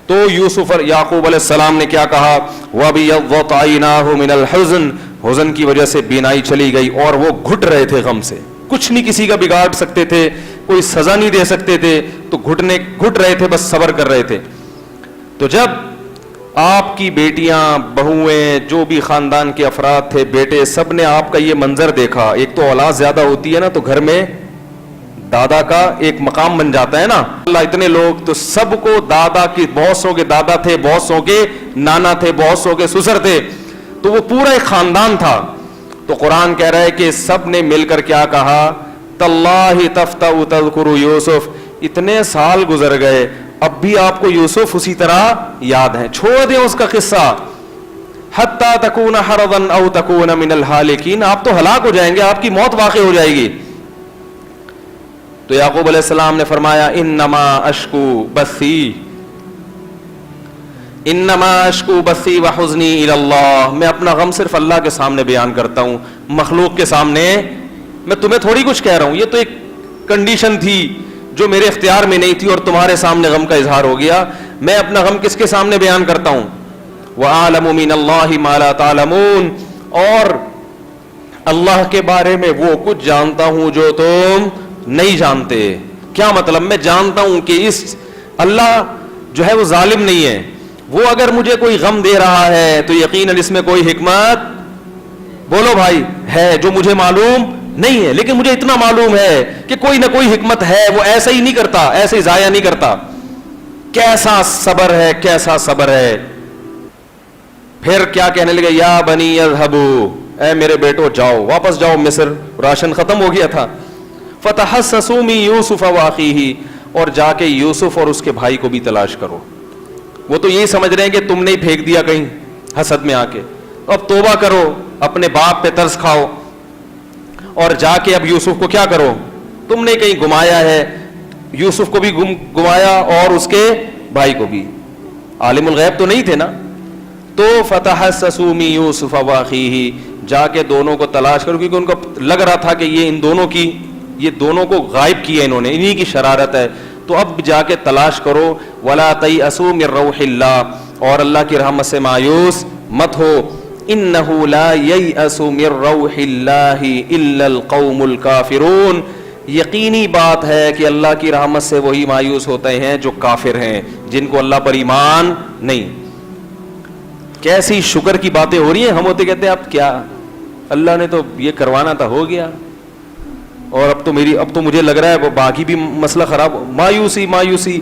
تو یوسف اور یعقوب علیہ السلام نے کیا کہا؟ وَبِيَضَّتْ عَيْنَاهُ مِنَ الْحُزْنِ، حزن کی وجہ سے بینائی چلی گئی اور وہ گھٹ رہے تھے غم سے. کچھ نہیں کسی کا بگاڑ سکتے تھے, کوئی سزا نہیں دے سکتے تھے, تو گھٹ رہے تھے, بس صبر کر رہے تھے. تو جب آپ کی بیٹیاں, بہویں, جو بھی خاندان کے افراد تھے, بیٹے, سب نے آپ کا یہ منظر دیکھا, ایک تو اولاد زیادہ ہوتی ہے نا, تو گھر میں دادا کا ایک مقام بن جاتا ہے نا. اللہ اتنے لوگ, تو سب کو دادا کی, بہت سو کے دادا تھے, بہت سو کے نانا تھے, بہت سو کے سسر تھے, تو وہ پورا ایک خاندان تھا. تو قرآن کہہ رہا ہے کہ سب نے مل کر کیا کہا؟ تاللہ تفتأ تذکر یوسف, اتنے سال گزر گئے اب بھی آپ کو یوسف اسی طرح یاد ہے, چھوڑ دیں اس کا قصہ. حتی تکون حرضا او تکون من الہالکین, آپ تو ہلاک ہو جائیں گے, آپ کی موت واقع ہو جائے گی. تو یعقوب علیہ السلام نے فرمایا انما اشکو بثی, انما اشکو بثی وحزنی الی اللہ, میں اپنا غم صرف اللہ کے سامنے بیان کرتا ہوں, مخلوق کے سامنے. میں تمہیں تھوڑی کچھ کہہ رہا ہوں, یہ تو ایک کنڈیشن تھی جو میرے اختیار میں نہیں تھی اور تمہارے سامنے غم کا اظہار ہو گیا. میں اپنا غم کس کے سامنے بیان کرتا ہوں؟ وَأَعْلَمُ مِنَ اللَّهِ مَا لَا تَعْلَمُونَ, اور اللہ کے بارے میں وہ کچھ جانتا ہوں جو تم نہیں جانتے. کیا مطلب؟ میں جانتا ہوں کہ اس اللہ جو ہے وہ ظالم نہیں ہے, وہ اگر مجھے کوئی غم دے رہا ہے تو یقیناً اس میں کوئی حکمت, بولو بھائی, ہے جو مجھے معلوم نہیں ہے, لیکن مجھے اتنا معلوم ہے کہ کوئی نہ کوئی حکمت ہے, وہ ایسا ہی نہیں کرتا, ایسے ہی ضائع نہیں کرتا. کیسا صبر ہے, کیسا صبر ہے. پھر کیا کہنے لگے؟ یا بنی اذهبوا, اے میرے بیٹو جاؤ, واپس جاؤ مصر, راشن ختم ہو گیا تھا. فتحسسوا من یوسف واخیہ, اور جا کے یوسف اور اس کے بھائی کو بھی تلاش کرو. وہ تو یہی سمجھ رہے ہیں کہ تم نے پھینک دیا کہیں حسد میں آ کے, اب توبہ کرو, اپنے باپ پہ ترس کھاؤ, اور جا کے اب یوسف کو کیا کرو, تم نے کہیں گمایا ہے, یوسف کو بھی گمایا اور اس کے بھائی کو بھی. عالم الغیب تو نہیں تھے نا. تو فتحسسوا من یوسف واخیہ, جا کے دونوں کو تلاش کرو, کیونکہ ان کو لگ رہا تھا کہ یہ دونوں کو غائب کیا انہوں نے, انہی کی شرارت ہے, تو اب جا کے تلاش کرو. ولا تیأسوا من روح اللہ, اور اللہ کی رحمت سے مایوس مت ہو. انہ لا ییأس من روح اللہ الا القوم الکافرون, یقینی بات ہے کہ اللہ کی رحمت سے وہی مایوس ہوتے ہیں جو کافر ہیں, جن کو اللہ پر ایمان نہیں. کیسی شکر کی باتیں ہو رہی ہیں. ہم ہوتے کہتے ہیں اب کیا, اللہ نے تو یہ کروانا تھا, ہو گیا, اور اب تو مجھے لگ رہا ہے وہ باقی بھی مسئلہ خراب. مایوسی.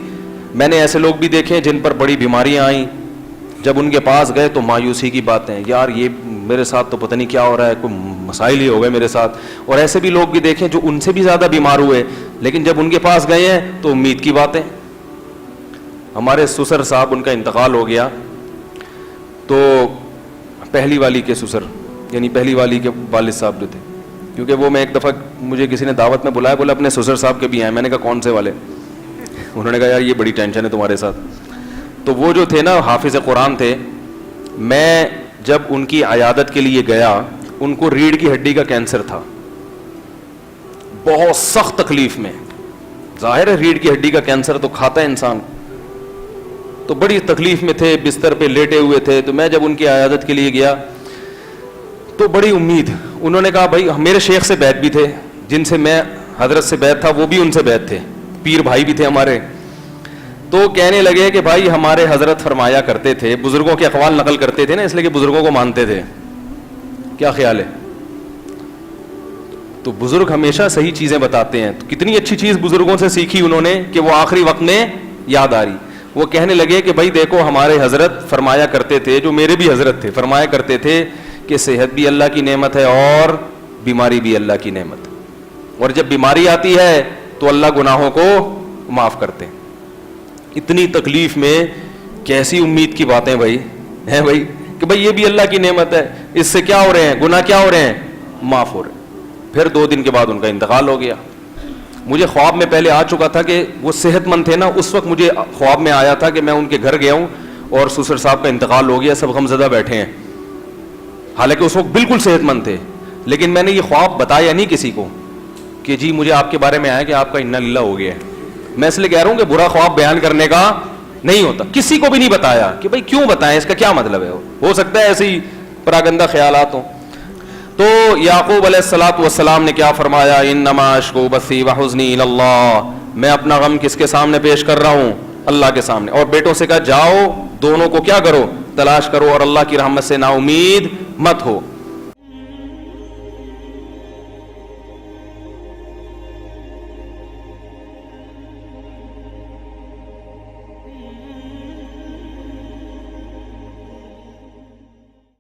میں نے ایسے لوگ بھی دیکھے جن پر بڑی بیماریاں آئیں, جب ان کے پاس گئے تو مایوسی کی باتیں, یار یہ میرے ساتھ تو پتہ نہیں کیا ہو رہا ہے, کوئی مسائل ہی ہو گئے میرے ساتھ. اور ایسے بھی لوگ بھی دیکھیں جو ان سے بھی زیادہ بیمار ہوئے, لیکن جب ان کے پاس گئے ہیں تو امید کی باتیں. ہمارے سسر صاحب, ان کا انتقال ہو گیا, تو پہلی والی کے سسر, یعنی پہلی والی کے والد صاحب جو تھے, کیونکہ وہ میں ایک دفعہ مجھے کسی نے دعوت میں بلایا, بولا اپنے سسر صاحب کے بھی آئے. میں نے کہا کون سے والے؟ انہوں نے کہا یار یہ بڑی ٹینشن ہے تمہارے ساتھ. تو وہ جو تھے نا حافظ قرآن تھے, میں جب ان کی عیادت کے لیے گیا, ان کو ریڑھ کی ہڈی کا کینسر تھا, بہت سخت تکلیف میں. ظاہر ہے ریڑھ کی ہڈی کا کینسر تو کھاتا ہے انسان, تو بڑی تکلیف میں تھے, بستر پہ لیٹے ہوئے تھے. تو میں جب ان کی عیادت کے لیے گیا تو بڑی امید, انہوں نے کہا بھائی, میرے شیخ سے بیعت بھی تھے, جن سے میں حضرت سے بیعت تھا وہ بھی ان سے بیعت تھے, پیر بھائی بھی تھے ہمارے. تو کہنے لگے کہ بھائی ہمارے حضرت فرمایا کرتے تھے, بزرگوں کے اقوال نقل کرتے تھے نا, اس لیے کہ بزرگوں کو مانتے تھے, کیا خیال ہے؟ تو بزرگ ہمیشہ صحیح چیزیں بتاتے ہیں. تو کتنی اچھی چیز بزرگوں سے سیکھی انہوں نے کہ وہ آخری وقت میں یاد آ رہی. وہ کہنے لگے کہ بھائی دیکھو, ہمارے حضرت فرمایا کرتے تھے, جو میرے بھی حضرت تھے, فرمایا کرتے تھے کہ صحت بھی اللہ کی نعمت ہے اور بیماری بھی اللہ کی نعمت, اور جب بیماری آتی ہے تو اللہ گناہوں کو معاف کرتے ہیں. اتنی تکلیف میں کیسی امید کی باتیں بھائی ہیں بھائی, کہ بھائی یہ بھی اللہ کی نعمت ہے, اس سے کیا ہو رہے ہیں, گناہ کیا ہو رہے ہیں, معاف ہو رہے ہیں. پھر 2 دن کے بعد ان کا انتقال ہو گیا. مجھے خواب میں پہلے آ چکا تھا کہ وہ صحت مند تھے نا, اس وقت مجھے خواب میں آیا تھا کہ میں ان کے گھر گیا ہوں اور سسر صاحب کا انتقال ہو گیا, سب غمزدہ بیٹھے ہیں, حالانکہ اس وقت بالکل صحت مند تھے. لیکن میں نے یہ خواب بتایا نہیں کسی کو کہ جی مجھے آپ کے بارے میں آیا کہ آپ کا انا للہ ہو گیا ہے. میں اس لیے کہہ رہا ہوں کہ برا خواب بیان کرنے کا نہیں ہوتا. کسی کو بھی نہیں بتایا کہ بھائی کیوں بتائیں, اس کا کیا مطلب ہے. ہو سکتا ہے ایسے ہی پراگندہ خیالات ہوں. تو یعقوب علیہ الصلوۃ والسلام نے کیا فرمایا, انما اشکو بثی وحزنی الی اللہ, میں اپنا غم کس کے سامنے پیش کر رہا ہوں, اللہ کے سامنے. اور بیٹوں سے کہا جاؤ دونوں کو کیا کرو, تلاش کرو, اور اللہ کی رحمت سے نا امید مت ہو.